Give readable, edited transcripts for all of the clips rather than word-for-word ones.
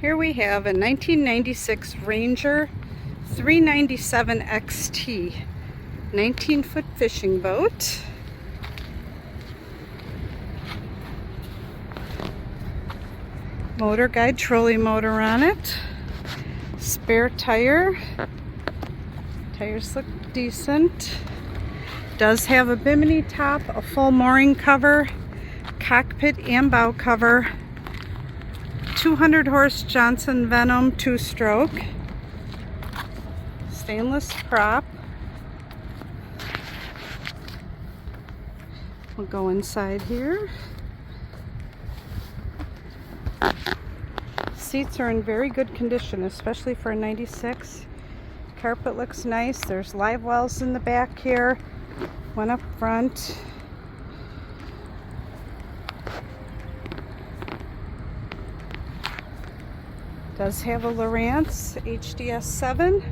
Here we have a 1996 Ranger 397 XT 19-foot fishing boat. Motor guide trolley motor on it. Spare tire. Tires look decent. Does have a bimini top, a full mooring cover, cockpit and bow cover. 200 horse Johnson Venom 2-stroke. Stainless prop. We'll go inside here. Seats are in very good condition, especially for a 96. Carpet looks nice. There's live wells in the back here. One up front. Does have a Lowrance HDS 7.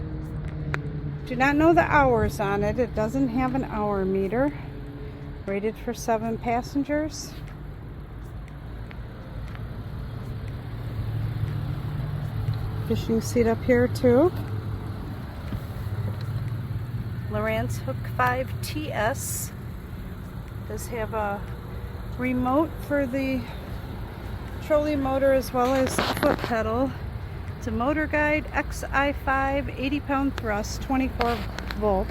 Do not know the hours on it. It doesn't have an hour meter. Rated for 7 passengers. Fishing seat up here too. Lowrance Hook 5 TS. Does have a remote for the trolley motor as well as a foot pedal. It's a motor guide XI5 80-pound thrust 24 volt.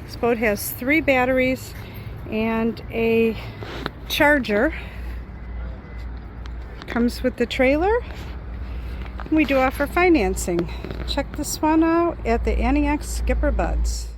This boat has 3 batteries and a charger. Comes with the trailer. We do offer financing. Check this one out at the Antioch SkipperBud's.